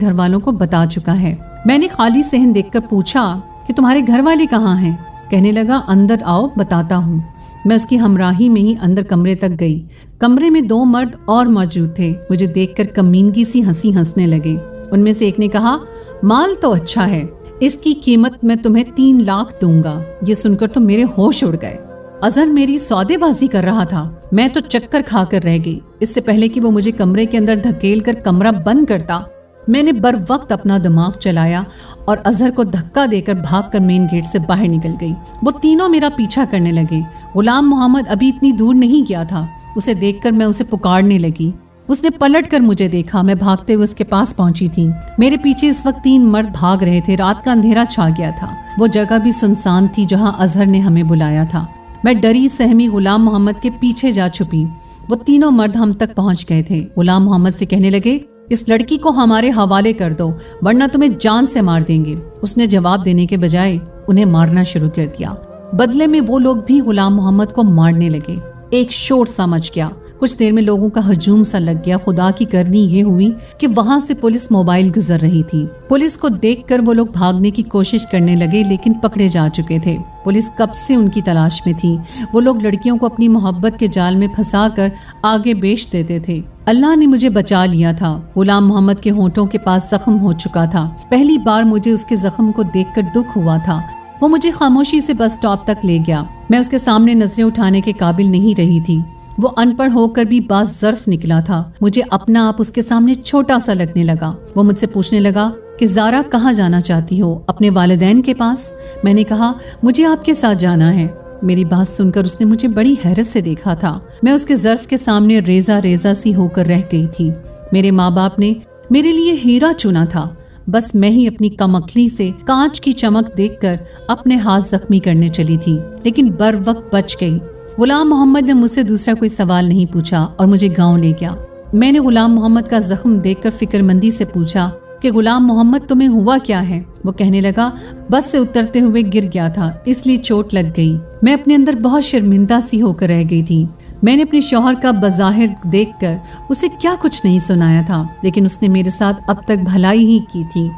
گھر والوں کو بتا چکا ہے۔ میں نے خالی صحن دیکھ کر پوچھا کہ تمہارے گھر والے کہاں ہیں؟ کہنے لگا اندر آؤ بتاتا ہوں۔ میں اس کی ہمراہی میں ہی اندر کمرے تک گئی۔ کمرے میں 2 مرد اور موجود تھے۔ مجھے دیکھ کر کمینگی سی ہنسی ہنسنے لگے۔ ان میں سے ایک نے کہا مال تو اچھا ہے، اس کی قیمت میں تمہیں 3 لاکھ دوں گا۔ یہ سن کر تو میرے ہوش اڑ گئے۔ اظہر میری سودے بازی کر رہا تھا۔ میں تو چکر کھا کر رہ گئی۔ اس سے پہلے کہ وہ مجھے کمرے کے اندر دھکیل کر کمرہ بند کرتا، میں نے بر وقت اپنا دماغ چلایا اور اظہر کو دھکا دے کر بھاگ کر مین گیٹ سے باہر نکل گئی۔ وہ تینوں میرا پیچھا کرنے لگے۔ غلام محمد ابھی اتنی دور نہیں گیا تھا۔ اسے دیکھ کر میں اسے پکارنے لگی۔ اس نے پلٹ کر مجھے دیکھا۔ میں بھاگتے ہوئے اس کے پاس پہنچی تھی۔ میرے پیچھے اس وقت 3 مرد بھاگ رہے تھے۔ رات کا اندھیرا چھا گیا تھا۔ وہ جگہ بھی سنسان تھی جہاں اظہر نے ہمیں بلایا تھا۔ میں ڈری سہمی غلام محمد کے پیچھے جا چھپی۔ وہ تینوں مرد ہم تک پہنچ گئے تھے۔ غلام محمد سے کہنے لگے اس لڑکی کو ہمارے حوالے کر دو ورنہ تمہیں جان سے مار دیں گے۔ اس نے جواب دینے کے بجائے انہیں مارنا شروع کر دیا۔ بدلے میں وہ لوگ بھی غلام محمد کو مارنے لگے۔ ایک شور سا مچ گیا۔ کچھ دیر میں لوگوں کا ہجوم سا لگ گیا۔ خدا کی کرنی یہ ہوئی کہ وہاں سے پولیس موبائل گزر رہی تھی۔ پولیس کو دیکھ کر وہ لوگ بھاگنے کی کوشش کرنے لگے لیکن پکڑے جا چکے تھے۔ پولیس کب سے ان کی تلاش میں تھی۔ وہ لوگ لڑکیوں کو اپنی محبت کے جال میں پھنسا کر آگے بیچ دیتے تھے۔ اللہ نے مجھے بچا لیا تھا۔ غلام محمد کے ہونٹوں کے پاس زخم ہو چکا تھا۔ پہلی بار مجھے اس کے زخم کو دیکھ کر دکھ ہوا تھا۔ وہ مجھے خاموشی سے بس اسٹاپ تک لے گیا۔ میں اس کے سامنے نظریں اٹھانے کے قابل نہیں رہی تھی۔ وہ ان پڑھ ہو کر بھی باز ظرف نکلا تھا۔ مجھے اپنا آپ اس کے سامنے چھوٹا سا لگنے لگا۔ وہ مجھ سے پوچھنے لگا کہ زارا کہاں جانا چاہتی ہو؟ اپنے والدین کے پاس؟ میں نے کہا مجھے آپ کے ساتھ جانا ہے۔ میری بات سن کر اس نے مجھے بڑی حیرت سے دیکھا تھا۔ میں اس کے ظرف کے سامنے ریزہ ریزہ سی ہو کر رہ گئی تھی۔ میرے ماں باپ نے میرے لیے ہیرا چنا تھا، بس میں ہی اپنی کم عقلی سے کانچ کی چمک دیکھ کر اپنے ہاتھ زخمی کرنے چلی تھی، لیکن بر وقت بچ گئی۔ غلام محمد نے مجھ سے دوسرا کوئی سوال نہیں پوچھا اور مجھے گاؤں لے گیا۔ میں نے غلام محمد کا زخم دیکھ کر فکر مندی سے پوچھا کہ غلام محمد تمہیں ہوا کیا ہے؟ وہ کہنے لگا بس سے اترتے ہوئے گر گیا تھا اس لیے چوٹ لگ گئی۔ میں اپنے اندر بہت شرمندہ سی ہو کر رہ گئی تھی۔ میں نے اپنے شوہر کا بظاہر دیکھ کر اسے کیا کچھ نہیں سنایا تھا، لیکن اس نے میرے ساتھ اب تک بھلائی ہی کی تھی۔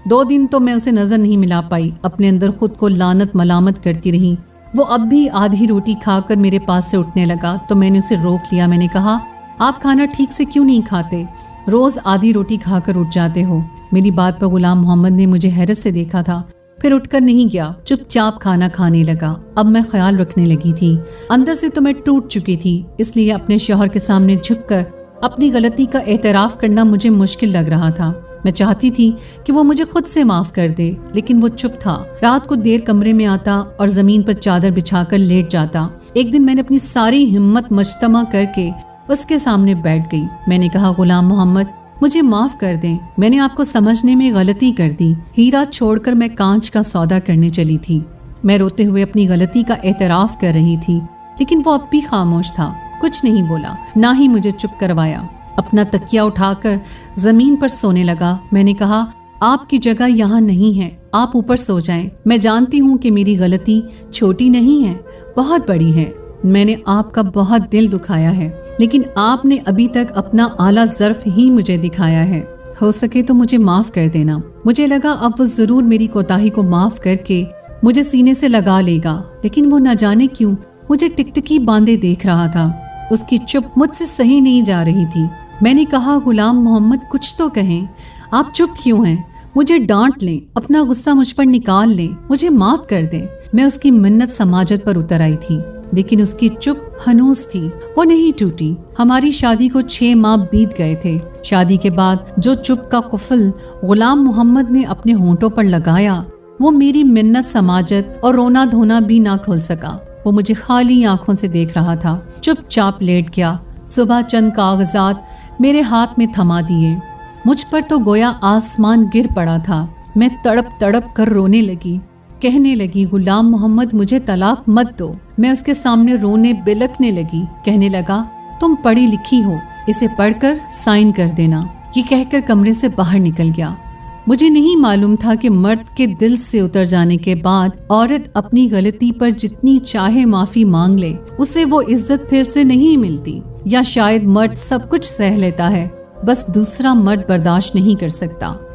2 دن تو میں اسے نظر نہیں ملا پائی، اپنے اندر خود کو لعنت ملامت کرتی رہی۔ وہ اب بھی آدھی روٹی کھا کر میرے پاس سے اٹھنے لگا تو میں نے اسے روک لیا۔ میں نے کہا آپ کھانا ٹھیک سے کیوں نہیں کھاتے؟ روز آدھی روٹی کھا کر اٹھ جاتے ہو۔ میری بات پر غلام محمد نے مجھے حیرت سے دیکھا تھا، پھر اٹھ کر نہیں گیا، چپ چاپ کھانا کھانے لگا۔ اب میں خیال رکھنے لگی تھی، اندر سے تو میں ٹوٹ چکی تھی، اس لیے اپنے شوہر کے سامنے جھک کر اپنی غلطی کا اعتراف کرنا مجھے مشکل لگ رہا تھا۔ میں چاہتی تھی کہ وہ مجھے خود سے معاف کر دے، لیکن وہ چپ تھا۔ رات کو دیر کمرے میں آتا اور زمین پر چادر بچھا کر لیٹ جاتا۔ ایک دن میں نے اپنی ساری ہمت مجتمع کر کے اس کے سامنے بیٹھ گئی۔ میں نے کہا غلام محمد مجھے معاف کر دیں، میں نے آپ کو سمجھنے میں غلطی کر دی۔ ہیرا چھوڑ کر میں کانچ کا سودا کرنے چلی تھی۔ میں روتے ہوئے اپنی غلطی کا اعتراف کر رہی تھی، لیکن وہ اب بھی خاموش تھا، کچھ نہیں بولا، نہ ہی مجھے چپ کروایا۔ اپنا تکیہ اٹھا کر زمین پر سونے لگا۔ میں نے کہا آپ کی جگہ یہاں نہیں ہے، آپ اوپر سو جائیں۔ میں جانتی ہوں کہ میری غلطی چھوٹی نہیں ہے، بہت بڑی ہے۔ میں نے آپ کا بہت دل دکھایا ہے، لیکن آپ نے ابھی تک اپنا اعلیٰ ظرف ہی مجھے دکھایا ہے۔ ہو سکے تو مجھے معاف کر دینا۔ مجھے لگا اب وہ ضرور میری کوتاہی کو معاف کر کے مجھے سینے سے لگا لے گا، لیکن وہ نہ جانے کیوں مجھے ٹکٹکی باندھے دیکھ رہا تھا۔ اس کی چپ مجھ سے صحیح نہیں جا رہی تھی۔ میں نے کہا غلام محمد کچھ تو کہیں، آپ چپ کیوں ہیں؟ مجھے ڈانٹ لیں، اپنا غصہ مجھ پر نکال لیں، مجھے معاف کر دیں۔ میں اس کی منت سماجت پر اتر آئی تھی، لیکن اس کی چپ ہنوز تھی، وہ نہیں ٹوٹی۔ ہماری شادی کو 6 ماہ بیت گئے تھے۔ شادی کے بعد جو چپ کا قفل غلام محمد نے اپنے ہونٹوں پر لگایا، وہ میری منت سماجت اور رونا دھونا بھی نہ کھول سکا۔ وہ مجھے خالی آنکھوں سے دیکھ رہا تھا، چپ چاپ لیٹ گیا۔ صبح چند کاغذات میرے ہاتھ میں تھما دیے، مجھ پر تو گویا آسمان گر پڑا تھا۔ میں تڑپ تڑپ کر رونے لگی، کہنے لگی غلام محمد مجھے طلاق مت دو۔ میں اس کے سامنے رونے بلکنے لگی، کہنے لگا تم پڑھی لکھی ہو، اسے پڑھ کر سائن کر دینا۔ یہ کہہ کر کمرے سے باہر نکل گیا۔ مجھے نہیں معلوم تھا کہ مرد کے دل سے اتر جانے کے بعد عورت اپنی غلطی پر جتنی چاہے معافی مانگ لے، اسے وہ عزت پھر سے نہیں ملتی، یا شاید مرد سب کچھ سہ لیتا ہے، بس دوسرا مرد برداشت نہیں کر سکتا۔